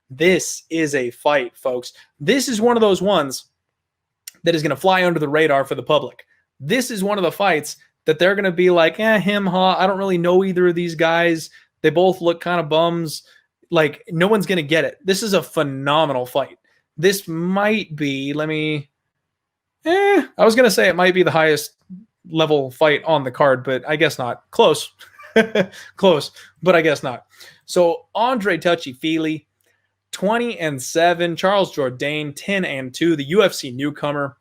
This is a fight, folks. This is one of those ones that is going to fly under the radar for the public. This is one of the fights that they're going to be like, him, huh? I don't really know either of these guys. They both look kind of bums. Like, no one's going to get it. This is a phenomenal fight. This might be, I was going to say it might be the highest level fight on the card, but I guess not. Close. Close, but I guess not. So Andre Touchy Fili, 20-7. Charles Jourdain, 10-2. The UFC newcomer.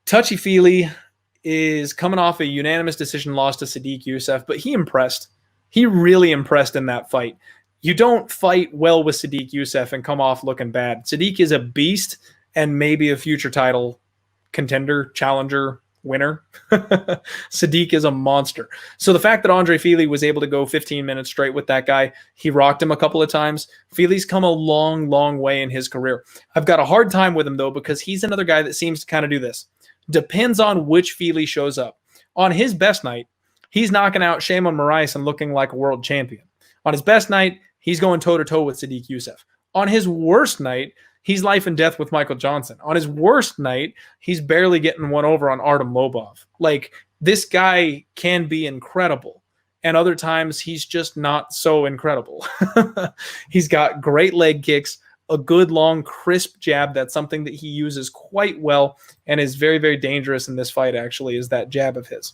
Touchy Fili is coming off a unanimous decision loss to Sadiq Youssef, but he impressed. He really impressed in that fight. You don't fight well with Sadiq Youssef and come off looking bad. Sadiq is a beast and maybe a future title contender, challenger, winner. Sadiq is a monster. So the fact that Andre Fili was able to go 15 minutes straight with that guy, he rocked him a couple of times. Fili's come a long, long way in his career. I've got a hard time with him, though, because he's another guy that seems to kind of do this. Depends on which Fili shows up. On his best night, he's knocking out Shimon Moraes and looking like a world champion. On his best night, he's going toe-to-toe with Sadiq Youssef. On his worst night, he's life and death with Michael Johnson. On his worst night, he's barely getting one over on Artem Lobov. Like, this guy can be incredible. And other times, he's just not so incredible. He's got great leg kicks, a good, long, crisp jab. That's something that he uses quite well and is very, very dangerous in this fight, actually, is that jab of his.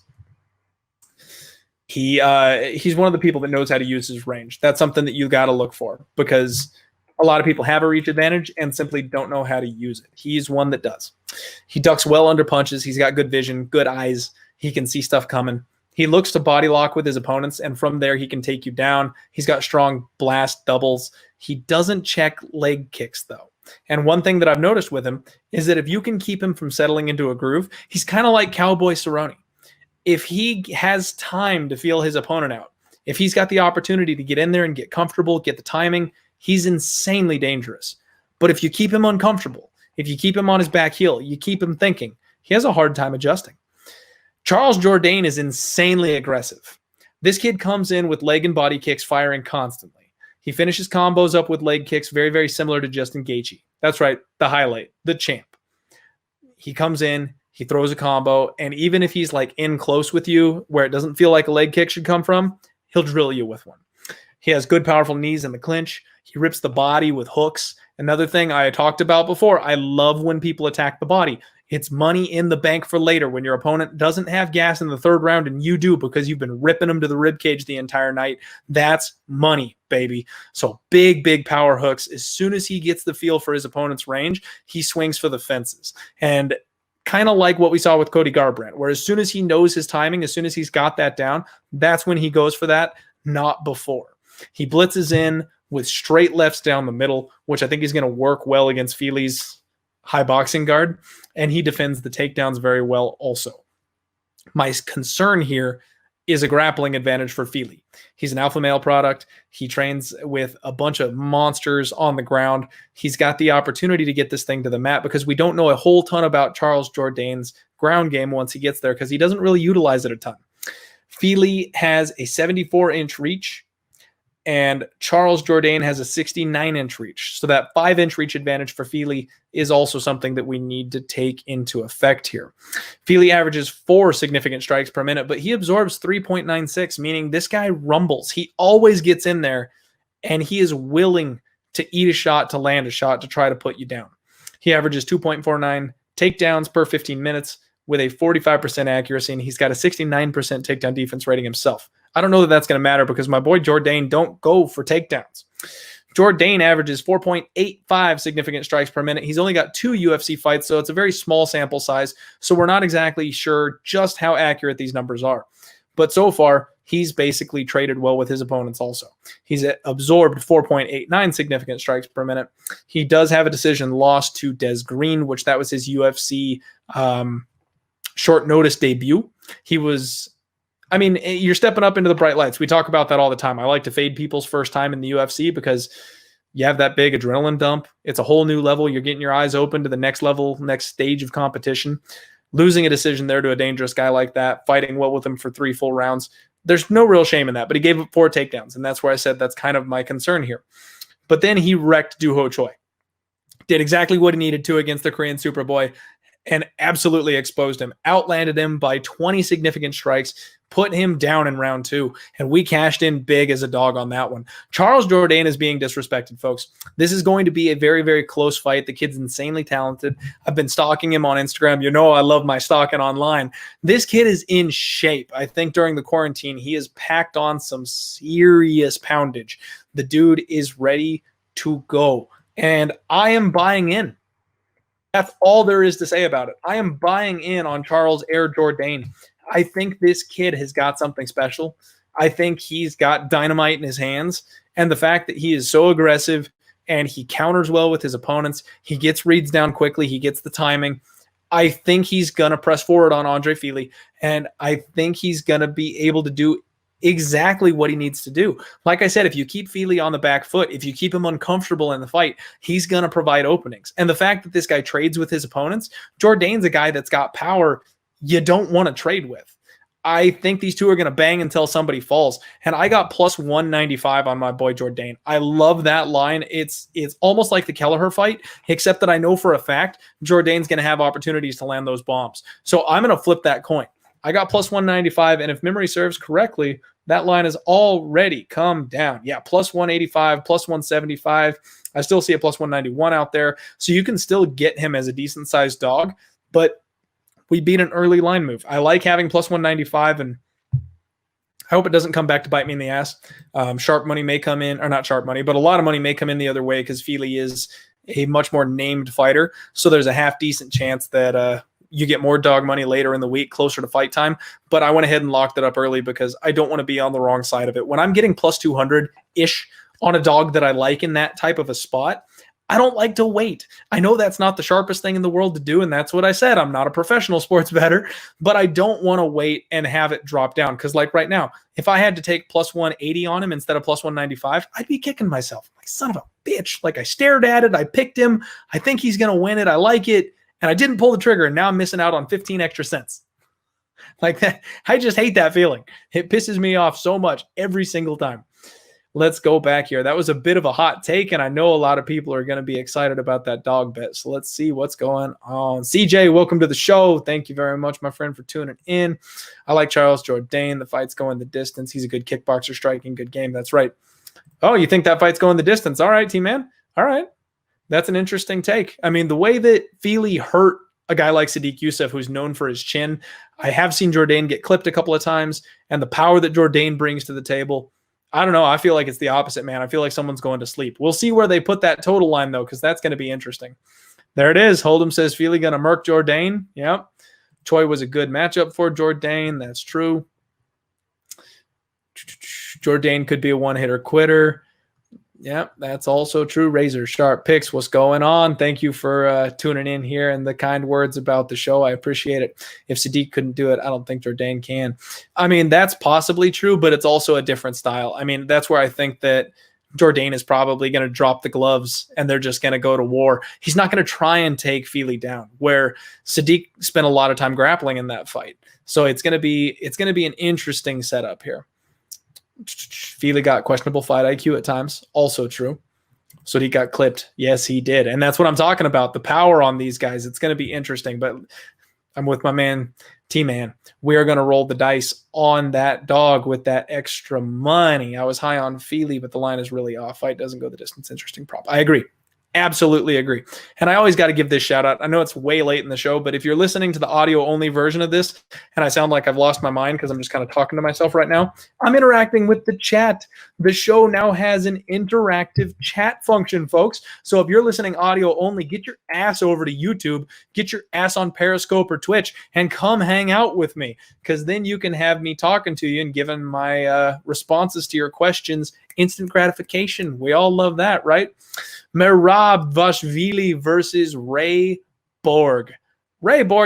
He's one of the people that knows how to use his range. That's something that you got to look for, because a lot of people have a reach advantage and simply don't know how to use it. He's one that does. He ducks well under punches. He's got good vision, good eyes. He can see stuff coming. He looks to body lock with his opponents, and from there he can take you down. He's got strong blast doubles. He doesn't check leg kicks, though. And one thing that I've noticed with him is that if you can keep him from settling into a groove, he's kind of like Cowboy Cerrone. If he has time to feel his opponent out, if he's got the opportunity to get in there and get comfortable, get the timing, he's insanely dangerous. But if you keep him uncomfortable, if you keep him on his back heel, you keep him thinking, he has a hard time adjusting. Charles Jourdain is insanely aggressive. This kid comes in with leg and body kicks firing constantly. He finishes combos up with leg kicks very, very similar to Justin Gaethje. That's right, the highlight, the champ. He comes in, he throws a combo, and even if he's like in close with you where it doesn't feel like a leg kick should come from, he'll drill you with one. He has good, powerful knees in the clinch. He rips the body with hooks. Another thing I talked about before, I love when people attack the body. It's money in the bank for later when your opponent doesn't have gas in the third round and you do because you've been ripping them to the ribcage the entire night. That's money, baby. So big, big power hooks. As soon as he gets the feel for his opponent's range, he swings for the fences. And kind of like what we saw with Cody Garbrandt, where as soon as he knows his timing, as soon as he's got that down, that's when he goes for that, not before. He blitzes in with straight lefts down the middle, which I think is going to work well against Fili's high boxing guard, and he defends the takedowns very well also. My concern here is a grappling advantage for Fili. He's an alpha male product. He trains with a bunch of monsters on the ground. He's got the opportunity to get this thing to the mat because we don't know a whole ton about Charles Jourdain's ground game once he gets there because he doesn't really utilize it a ton. Fili has a 74-inch reach, and Charles Jourdain has a 69-inch reach. So that 5-inch reach advantage for Fili is also something that we need to take into effect here. Fili averages 4 significant strikes per minute, but he absorbs 3.96, meaning this guy rumbles. He always gets in there, and he is willing to eat a shot, to land a shot, to try to put you down. He averages 2.49 takedowns per 15 minutes with a 45% accuracy, and he's got a 69% takedown defense rating himself. I don't know that that's going to matter because my boy Jourdain don't go for takedowns. Jourdain averages 4.85 significant strikes per minute. He's only got 2 UFC fights, so it's a very small sample size. So we're not exactly sure just how accurate these numbers are. But so far, he's basically traded well with his opponents also. He's absorbed 4.89 significant strikes per minute. He does have a decision loss to Des Green, which that was his UFC short notice debut. He was... I mean, you're stepping up into the bright lights. We talk about that all the time. I like to fade people's first time in the UFC because you have that big adrenaline dump. It's a whole new level. You're getting your eyes open to the next level, next stage of competition. Losing a decision there to a dangerous guy like that, fighting well with him for 3 full rounds, there's no real shame in that. But he gave up 4 takedowns, and that's where I said that's kind of my concern here. But then he wrecked Doo-Ho Choi. Did exactly what he needed to against the Korean Superboy and absolutely exposed him. Outlanded him by 20 significant strikes, put him down in round 2, and we cashed in big as a dog on that one. Charles Jourdain is being disrespected, folks. This is going to be a very, very close fight. The kid's insanely talented. I've been stalking him on Instagram. You know I love my stalking online. This kid is in shape. I think during the quarantine, he has packed on some serious poundage. The dude is ready to go, and I am buying in. That's all there is to say about it. I am buying in on Charles Jourdain. I think this kid has got something special. I think he's got dynamite in his hands. And the fact that he is so aggressive and he counters well with his opponents, he gets reads down quickly, he gets the timing. I think he's going to press forward on Andre Fili, and I think he's going to be able to do exactly what he needs to do. Like I said, if you keep Fili on the back foot, if you keep him uncomfortable in the fight, he's going to provide openings. And the fact that this guy trades with his opponents, Jourdain's a guy that's got power you don't want to trade with. I think these two are going to bang until somebody falls. And I got plus 195 on my boy Jourdain. I love that line. It's almost like the Kelleher fight, except that I know for a fact Jourdain's going to have opportunities to land those bombs. So I'm going to flip that coin. I got plus 195, and if memory serves correctly, that line has already come down. Yeah, plus 185, plus 175. I still see a plus 191 out there. So you can still get him as a decent-sized dog, but we beat an early line move. I like having plus 195, and I hope it doesn't come back to bite me in the ass. Sharp money may come in, or not sharp money, but a lot of money may come in the other way because Fili is a much more named fighter. So there's a half-decent chance that you get more dog money later in the week, closer to fight time. But I went ahead and locked it up early because I don't want to be on the wrong side of it. When I'm getting plus 200-ish on a dog that I like in that type of a spot, I don't like to wait. I know that's not the sharpest thing in the world to do, and that's what I said. I'm not a professional sports bettor, but I don't want to wait and have it drop down. Because like right now, if I had to take plus 180 on him instead of plus 195, I'd be kicking myself. Like, son of a bitch. Like, I stared at it. I picked him. I think he's going to win it. I like it. And I didn't pull the trigger, and now I'm missing out on 15 extra cents. Like that. I just hate that feeling. It pisses me off so much every single time. Let's go back here. That was a bit of a hot take, and I know a lot of people are going to be excited about that dog bet. So let's see what's going on. CJ, welcome to the show. Thank you very much, my friend, for tuning in. I like Charles Jourdain. The fight's going the distance. He's a good kickboxer, striking, good game. That's right. Oh, you think that fight's going the distance? All right, T-Man. All right. That's an interesting take. I mean, the way that Fili hurt a guy like Sadiq Youssef, who's known for his chin, I have seen Jourdain get clipped a couple of times, and the power that Jourdain brings to the table, I don't know. I feel like it's the opposite, man. I feel like someone's going to sleep. We'll see where they put that total line, though, because that's going to be interesting. There it is. Hold'em says Fili going to murk Jourdain. Yep. Choi was a good matchup for Jourdain. That's true. Jourdain could be a one-hitter quitter. Yeah, that's also true. Razor Sharp Picks, what's going on? Thank you for tuning in here and the kind words about the show. I appreciate it. If Sadiq couldn't do it, I don't think Jourdain can. I mean, that's possibly true, but it's also a different style. I mean, that's where I think that Jourdain is probably going to drop the gloves and they're just going to go to war. He's not going to try and take Fili down, where Sadiq spent a lot of time grappling in that fight. So it's going to be an interesting setup here. Fili got questionable fight IQ at times. Also true. So he got clipped. Yes, he did. And that's what I'm talking about. The power on these guys. It's going to be interesting. But I'm with my man, T-Man. We are going to roll the dice on that dog with that extra money. I was high on Fili, but the line is really off. Fight doesn't go the distance. Interesting prop. I agree. Absolutely agree. And I always got to give this shout out. I know it's way late in the show, but if you're listening to the audio only version of this and I sound like I've lost my mind because I'm just kind of talking to myself right now, I'm interacting with the chat. The show now has an interactive chat function, folks. So if you're listening audio only, get your ass over to YouTube, get your ass on Periscope or Twitch and come hang out with me, because then you can have me talking to you and giving my responses to your questions. Instant gratification. We all love that, right? Merab Vashvili versus Ray Borg. Ray Borg